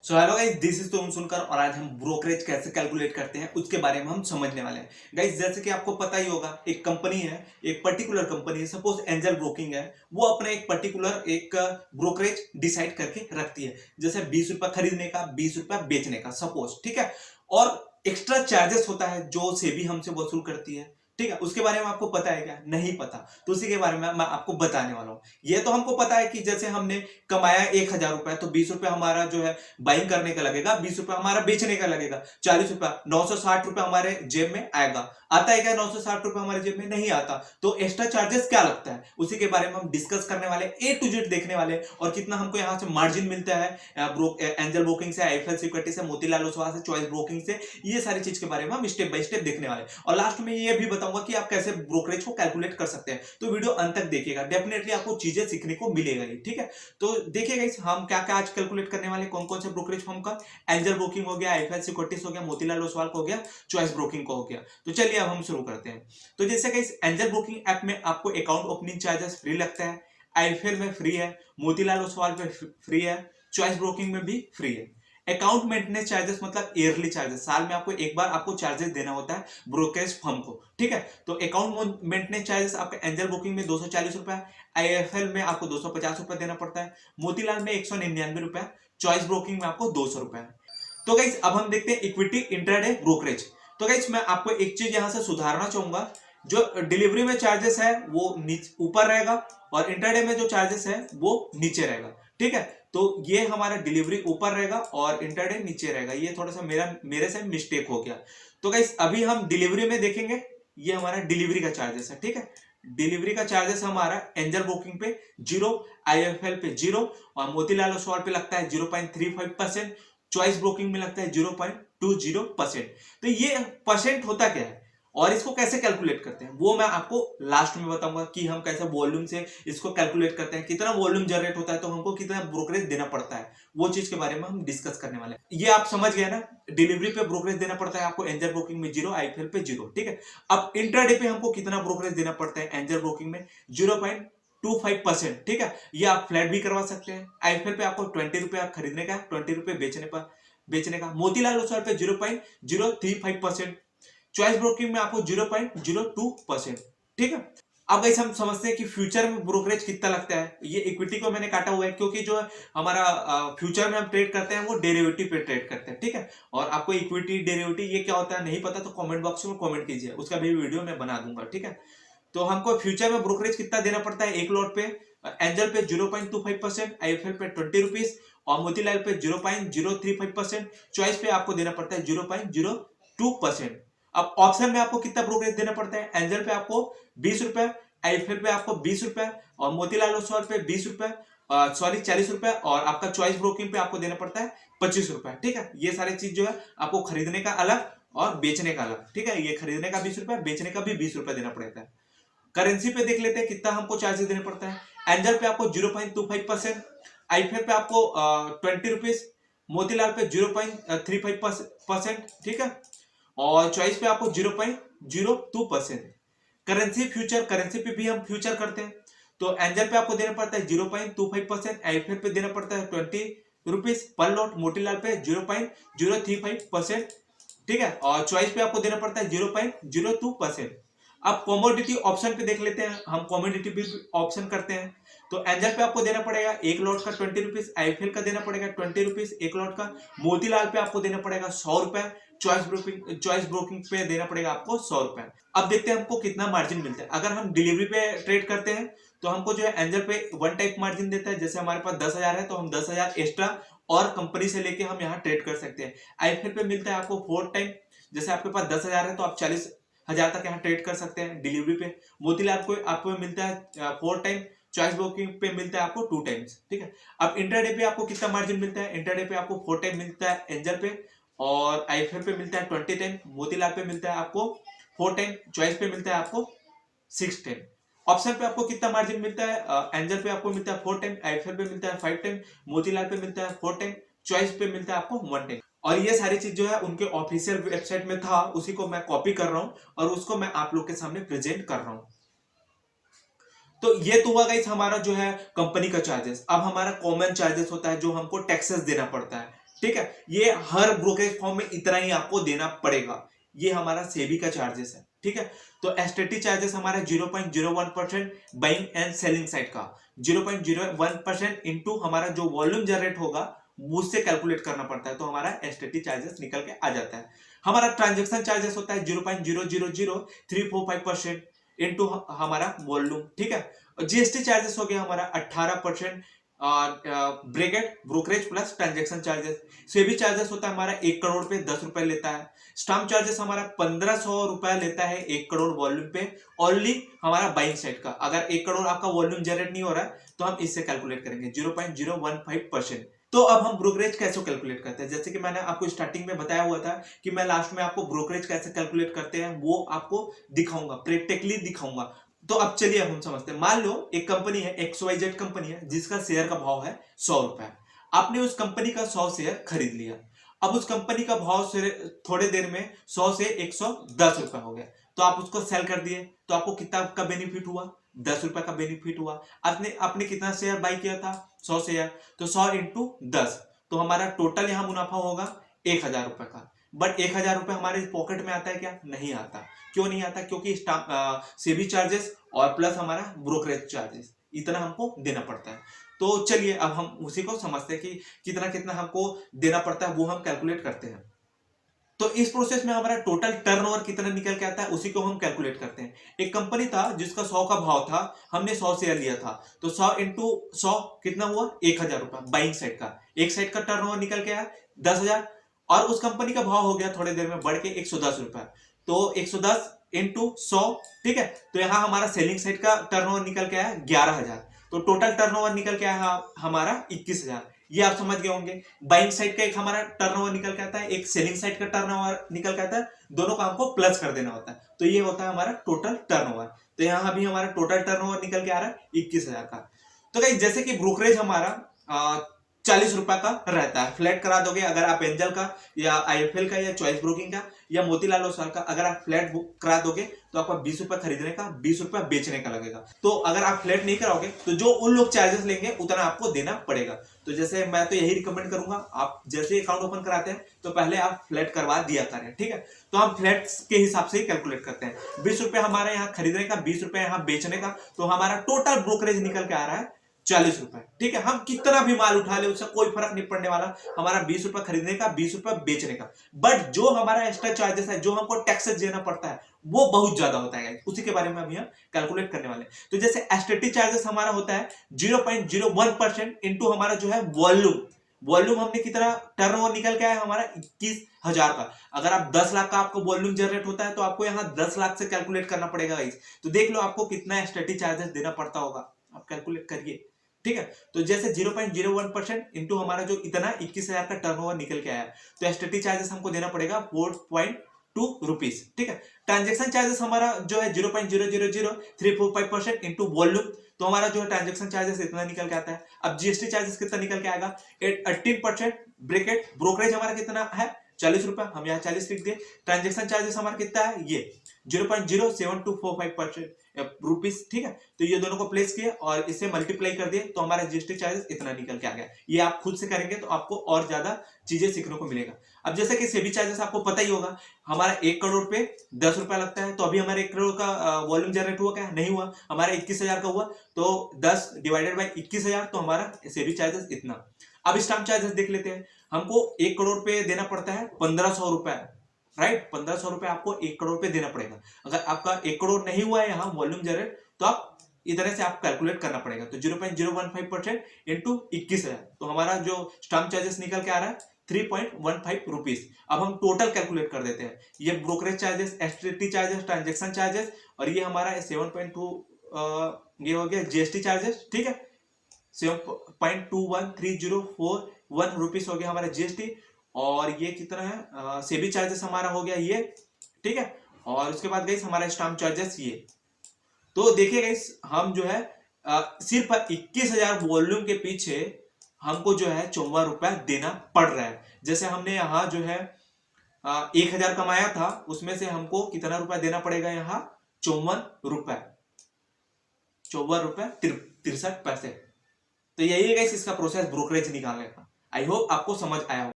So hello guys, this is तुम सुनकर और आज हम ब्रोकरेज कैसे कैलकुलेट करते हैं उसके बारे में हम समझने वाले हैं। गाइस, जैसे कि आपको पता ही होगा, एक कंपनी है, एक पर्टिकुलर कंपनी है, सपोज एंजल ब्रोकिंग है। वो अपने एक पर्टिकुलर एक ब्रोकरेज डिसाइड करके रखती है, जैसे 20 रुपया खरीदने का, 20 रुपया बेचने का, सपोज, ठीक है। और एक्स्ट्रा चार्जेस होता है जो सेबी हमसे वसूल करती है, ठीक है। उसके बारे में आपको पता है क्या? नहीं पता। तो उसी के बारे में मैं आपको बताने वाला हूँ। ये तो हमको पता है कि जैसे हमने कमाया 1000 रुपया, तो 20 रुपया हमारा जो है बाइंग करने का लगेगा, 20 रुपया हमारा बेचने का लगेगा, 40 रुपया, 960 रुपया हमारे जेब में आएगा। आता है क्या 960 रुपया हमारे जेब में? नहीं आता। तो एक्स्ट्रा चार्जेस क्या लगता है, उसी के बारे में हम डिस्कस करने वाले, ए टू जेड देखने वाले, और कितना हमको यहाँ से मार्जिन मिलता है एंजल ब्रोकिंग से, आईएफएल सिक्योरिटी से, मोतीलाल ओसवाल से, चॉइस ब्रोकिंग से। ये सारी चीज के बारे में हम स्टेप बाय स्टेप देखने वाले, और लास्ट में ये भी बताऊंगा कि आप कैसे ब्रोकरेज को कैलकुलेट कर सकते हैं। तो वीडियो अंत तक देखिएगा, डेफिनेटली आपको चीजें सीखने को मिलेगा ही, ठीक है। तो देखिएगा इस हम क्या क्या आज कैलकुलेट करने वाले, कौन कौन से ब्रोकरेज फर्म का। एंजल ब्रोकिंग हो गया, आईएफएल सिक्योरिटीज हो गया, मोतीलाल ओसवाल को हो गया, चॉइस ब्रोकिंग को हो गया। तो चलिए अब हम शुरू करते हैं। तो जैसे कि इस एंजल ब्रोकिंग ऐप में आपको अकाउंट ओपनिंग चार्जेस फ्री लगता है, आईएफएल में फ्री है, मोतीलाल ओसवाल पे फ्री है, चॉइस ब्रोकिंग में भी फ्री है। अकाउंट मेंटेनेंस चार्जेस मतलब ईयरली चार्जेस, साल में आपको एक बार आपको चार्जेस देना होता है ब्रोकरेज फर्म को, ठीक है। तो अकाउंट मेंटेनेंस चार्जेस आपका एंजल ब्रोकिंग में 240 रुपया, आईएफएल में आपको 250 रुपया देना पड़ता है, मोतीलाल में 199 रुपया, चॉइस ब्रोकिंग में आपको 200 रुपया। तो गाइस अब हम देखते हैं इक्विटी इंट्राडे ब्रोकरेज। तो गाइस मैं आपको एक चीज यहां से सुधारना चाहूंगा, जो डिलीवरी में चार्जेस है वो ऊपर रहेगा, और इंट्राडे में जो चार्जेस है वो नीचे रहेगा, ठीक है। तो ये हमारा डिलीवरी ऊपर रहेगा और इंट्राडे नीचे रहेगा, ये थोड़ा सा मेरे से मिस्टेक हो गया। तो गाइस अभी हम डिलीवरी में देखेंगे, ये हमारा डिलीवरी का चार्जेस है, ठीक है। डिलीवरी का चार्जेस हमारा एंजल ब्रोकिंग पे 0, आईएफएल पे 0, और मोतीलाल ओसवाल पे लगता है 0.35%, चॉइस ब्रोकिंग में लगता है 0.20%। तो ये परसेंट होता क्या है और इसको कैसे कैलकुलेट करते हैं वो मैं आपको लास्ट में बताऊंगा, कि हम कैसे वॉल्यूम से इसको कैलकुलेट करते हैं, कितना वॉल्यूम जनरेट होता है तो हमको कितना ब्रोकरेज देना पड़ता है, वो चीज के बारे में हम डिस्कस करने वाले हैं। ये आप समझ गए ना, डिलीवरी पे ब्रोकरेज देना पड़ता है आपको एंजल ब्रोकिंग में 0, आईपीएल पे 0, ठीक है। अब इंट्राडे पे हमको कितना ब्रोकरेज देना पड़ता है एंजल ब्रोकिंग में? 0.25%, ठीक है। ये आप फ्लैट भी करवा सकते हैं। आईपीएल पे आपको 20 रुपया खरीदने का, 20 रुपये बेचने का। मोतीलाल ओसवाल पे 0.035%, चॉइस ब्रोकिंग में आपको 0.02%, ठीक है। अब गाइस हम समझते हैं कि फ्यूचर में ब्रोकरेज कितना लगता है। ये इक्विटी को मैंने काटा हुआ है क्योंकि जो हमारा फ्यूचर में हम ट्रेड करते हैं वो डेरिवेटिव पे ट्रेड करते हैं, ठीक है। और आपको इक्विटी डेरिवेटिव ये क्या होता है नहीं पता तो कमेंट बॉक्स में कमेंट कीजिए, उसका भी वीडियो मैं बना दूंगा, ठीक है। तो हमको फ्यूचर में ब्रोकरेज कितना देना पड़ता है एक लॉट पे? एंजल पे 0.25%, आईएफएल पे 20 रुपीज, और मोतीलाल पे 0.035%, चॉइस पे आपको देना पड़ता है 0.02%। अब ऑप्शन में आपको कितना ब्रोकरेज देना पड़ता है? एंजल पे आपको 20 रुपए, आईएफएल पे आपको 20 रुपए, और मोतीलाल ओसवाल पे 20 रुपए, सॉरी 40 रुपए, और आपका चॉइस ब्रोकिंग पे आपको देना पड़ता है 25 रुपए, ठीक है। ये सारी चीज जो है आपको खरीदने का अलग और बेचने का अलग, ठीक है। ये खरीदने का 20 रुपए, बेचने का भी 20 रुपए देना पड़ता है। करेंसी पे देख लेते हैं कितना हमको चार्जेस देने पड़ता है। एंजल पे आपको 0.25%, आईफेल पे आपको 20 रुपीज, मोतीलाल पे 0.35%, ठीक है, और चॉइस पे आपको 0.02%। करेंसी फ्यूचर, करेंसी पे भी हम फ्यूचर करते हैं, तो एंजल पे आपको देना पड़ता है 0.25%, आईफेल पे देना पड़ता है 20 रुपीज पर लॉट, मोतीलाल पे 0.035%, ठीक है, और चॉइस पे आपको देना पड़ता है 0.02%। अब कॉमोडिटी ऑप्शन पे देख लेते हैं, हम कॉमोडिटी भी ऑप्शन करते हैं। तो एंजल पे आपको देना पड़ेगा एक लॉट का 20 रुपीज, आईफेल का देना पड़ेगा 20 रुपीज एक लॉट का, मोतीलाल पे आपको देना पड़ेगा 100 रुपए, चॉइस ब्रोकिंग पे देना पड़ेगा आपको 100 रुपए। अब देखते हैं हमको कितना मार्जिन मिलता है। अगर हम डिलीवरी पे ट्रेड करते हैं तो हमको जो है एंजल पे वन टाइप मार्जिन देता है, जैसे हमारे पास 10,000 है तो हम 10,000 एक्स्ट्रा और कंपनी से लेके हम यहाँ ट्रेड कर सकते हैं। आईफेल पे मिलता है आपको 4 टाइम, जैसे आपके पास 10,000 है तो आप 40,000 तक यहाँ ट्रेड कर सकते हैं डिलीवरी पे। मोतीलाल को आपको मिलता है 4 टाइम, चॉइस ब्रोकिंग पे मिलता है आपको 2 टाइम्स, ठीक है। अब इंट्राडे पे आपको कितना मार्जिन मिलता है? इंट्राडे पे आपको 4 टाइम मिलता है एंजल पे, और आईफेल पे मिलता है 20 टाइम, मोतीलाल पे मिलता है आपको 4 टाइम, चॉइस पे मिलता है आपको 6 टाइम। ऑप्शन पे आपको कितना मार्जिन मिलता है? एंजल पे आपको मिलता है 4 टाइम, आईफेल पे मिलता है 5 टाइम, मोतीलाल पे मिलता है 4 टाइम, चॉइस पे मिलता है आपको 1 टाइम। और ये सारी चीज जो है उनके ऑफिशियल वेबसाइट में था, उसी को मैं कॉपी कर रहा हूं और उसको मैं आप लोग के सामने प्रेजेंट कर रहा हूं। तो ये तो हुआ गाइस हमारा जो है कंपनी का चार्जेस। अब हमारा कॉमन चार्जेस होता है जो हमको टैक्सेस देना पड़ता है, ठीक है, ये हर ब्रोकरेज फॉर्म में इतना ही आपको देना पड़ेगा। ये हमारा सेबी का चार्जेस है, ठीक है। तो एसटीटी चार्जेस हमारा 0.01% बाइंग एंड सेलिंग साइड का, 0.01% इंटू हमारा जो वॉल्यूम जनरेट होगा उससे कैलकुलेट करना पड़ता है, तो हमारा एसटीटी चार्जेस निकल के आ जाता है। हमारा ट्रांजेक्शन चार्जेस होता है 0.000345% इंटू हमारा वॉल्यूम, ठीक है। जीएसटी चार्जेस हो गया हमारा 18% bracket brokerage plus transaction charges. SEBI charges होता है हमारा 1 करोड़ पे 10 रुपए लेता है। स्टाम्प चार्जेस हमारा 1500 रुपया लेता है 1 करोड़ वॉल्यूम पे, ओनली हमारा बाइंग साइड का। अगर 1 करोड़ आपका वॉल्यूम जनरेट नहीं हो रहा है तो हम इससे कैलकुलेट करेंगे 0.015%। तो अब हम ब्रोकरेज कैसे कैलकुलेट करते हैं, जैसे कि मैंने आपको स्टार्टिंग में बताया हुआ था कि मैं लास्ट में आपको ब्रोकरेज कैसे कैलकुलेट करते हैं वो आपको दिखाऊंगा, प्रैक्टिकली दिखाऊंगा। तो अब चलिए हम समझते हैं। मान लो एक कंपनी है, XYZ कंपनी है, जिसका शेयर का भाव है 100 रुपए। आपने उस कंपनी का 100 शेयर खरीद लिया। अब उस कंपनी का भाव से थोड़े देर में 100 से 110 रुपए हो गया, तो आप उसको सेल कर दिए, तो आपको कितना का बेनिफिट हुआ, 10 रुपए का बेनिफिट हुआ। आपने आपने कितना शेयर बाई किया था, 100 शेयर, तो 100 इंटू 10, तो हमारा टोटल यहां मुनाफा होगा 1000 रुपए का। बट 1000 रुपए हमारे पॉकेट में आता है क्या, नहीं आता। क्यों नहीं आता, क्योंकि सेबी चार्जेस और प्लस हमारा ब्रोकरेज चार्जेस इतना हमको देना पड़ता है। तो चलिए अब हम उसी को समझते हैं कि कितना कितना हमको देना पड़ता है, वो हम कैलकुलेट करते हैं। तो इस प्रोसेस में हमारा टोटल टर्नओवर कितना निकल के आता है उसी को हम कैलकुलेट करते हैं। एक कंपनी था जिसका 100 का भाव था, हमने 100 शेयर लिया था, तो 100 इंटू 100 कितना हुआ, 1000 रुपया बाइंग साइड का। एक साइड का टर्नओवर निकल के आया 10,000, और उस कंपनी का भाव हो गया थोड़ी देर में बढ़ के 110 रुपया, तो 110 इंटू 100, ठीक है। तो यहां हमारा सेलिंग साइड का टर्नओवर निकल के आया 11,000, तो टोटल टर्नओवर निकल के आया हमारा 21,000। ये आप समझ गए होंगे। बाइंग साइड का एक हमारा टर्नओवर निकल के आता है, एक सेलिंग साइड का टर्नओवर निकल के आता है, दोनों का हमको प्लस कर देना होता है, तो ये होता है हमारा टोटल टर्नओवर। तो यहाँ भी हमारा टोटल टर्नओवर निकल के आ रहा है 21,000 का। तो गाइस जैसे कि ब्रोकरेज हमारा 40 रुपए का रहता है, फ्लैट करा दोगे अगर आप एंजल का या IIFL का या चॉइस ब्रोकिंग का या मोतीलाल ओसवाल का अगर आप फ्लैट बुक करा दोगे तो आपका 20 रुपए खरीदने का 20 रुपए बेचने का लगेगा। तो अगर आप फ्लैट नहीं कराओगे तो जो उन लोग चार्जेस लेंगे उतना आपको देना पड़ेगा। तो जैसे मैं तो यही रिकमेंड करूंगा, आप जैसे अकाउंट ओपन कराते हैं तो पहले आप फ्लैट करवा दिया करें, ठीक है। तो हम फ्लैट के हिसाब से ही कैलकुलेट करते हैं। 20 रुपए हमारे यहाँ खरीदने का, 20 रुपए यहाँ बेचने का, तो हमारा टोटल ब्रोकरेज निकल के आ रहा है 40 रुपए, ठीक है। हम कितना भी माल उठा ले उससे कोई फर्क नहीं पड़ने वाला, हमारा 20 रुपए खरीदने का, 20 रुपए बेचने का। बट जो हमारा एक्स्ट्रा चार्जेस है, जो हमको टैक्सेस देना पड़ता है, वो बहुत ज्यादा होता है, उसी के बारे में हम यहाँ कैलकुलेट करने वाले हैं। तो जैसे एसटीटी चार्जेस हमारा होता है 0.01% इंटू हमारा जो है वॉल्यूम। वॉल्यूम हमने कितना टर्नओवर निकल के आया हमारा 21,000 का। अगर आप 10 लाख का आपको वॉल्यूम जनरेट होता है तो आपको यहाँ 10 लाख से कैलकुलेट करना पड़ेगा। तो देख लो आपको कितना एसटीटी चार्जेस देना पड़ता होगा, आप कैलकुलेट करिए, ठीक है। तो जैसे 0.01% इंटू हमारा जो इतना 21,000 का टर्नओवर निकल के आया, तो एसटीटी चार्जेस हमको देना पड़ेगा 4.2 रुपीज, ठीक है। ट्रांजेक्शन चार्जेस हमारा जो है 0.0000345% इंटू वॉल्यूम, तो हमारा जो है ट्रांजेक्शन चार्जेस इतना निकल के आता है। अब जीएसटी चार्जेस कितना निकल के आएगा, 18% ब्रेकेट ब्रोकरेज हमारा कितना है 40 रुपया, हम यहाँ 40 लिख दिए। ट्रांजेक्शन चार्जेस हमारा कितना है, ये 0.07245% रुपीस, ठीक है। तो ये दोनों को प्लेस किए और इसे मल्टीप्लाई कर दिए तो हमारा जीएसटी चार्जेस इतना निकल के आ गया। ये आप खुद से करेंगे तो आपको और ज्यादा चीजें सीखने को मिलेगा। अब जैसे कि सेबी चार्जेस आपको पता ही होगा, हमारा 1 करोड़ पे 10 रुपया लगता है, तो अभी हमारे 1 करोड़ का वॉल्यूम जनरेट हुआ क्या, नहीं हुआ, हमारा 21,000 का हुआ, तो 10 डिवाइडेड बाई 21,000, तो हमारा सेबी चार्जेस इतना। अब स्टाम्प चार्जेस देख लेते हैं। हमको 1 करोड़ पे देना पड़ता है 1500 रुपए, राइट। 1500 रुपए आपको 1 करोड़ पे देना पड़ेगा। अगर आपका 1 करोड़ नहीं हुआ है यहाँ वॉल्यूम जनरेट, तो आप इधर से आप कैलकुलेट करना पड़ेगा। तो 0.015% इंटू 21,000, तो हमारा जो स्टाम्प चार्जेस निकल के आ रहा है 3.15 रुपीज। अब हम टोटल कैलकुलेट कर देते हैं। ये brokerage charges, STT charges, transaction charges, और ये हमारा 7.2 ये हो गया जीएसटी चार्जेस, ठीक है। 7.21304 रुपीज हो गया हमारा जीएसटी, और ये कितना है सेबी चार्जेस हमारा हो गया ये, ठीक है। और उसके बाद गाइस हमारा स्टाम्प चार्जेस ये। तो देखिए गाइस हम जो है सिर्फ 21,000 वॉल्यूम के पीछे हमको जो है 54 रुपया देना पड़ रहा है। जैसे हमने यहाँ जो है 1,000 कमाया था, उसमें से हमको कितना रुपया देना पड़ेगा यहाँ 54 रुपया, 54 रुपया 63 पैसे। तो यही है गाइस इसका प्रोसेस ब्रोकरेज निकालने का। आई होप आपको समझ आया हो।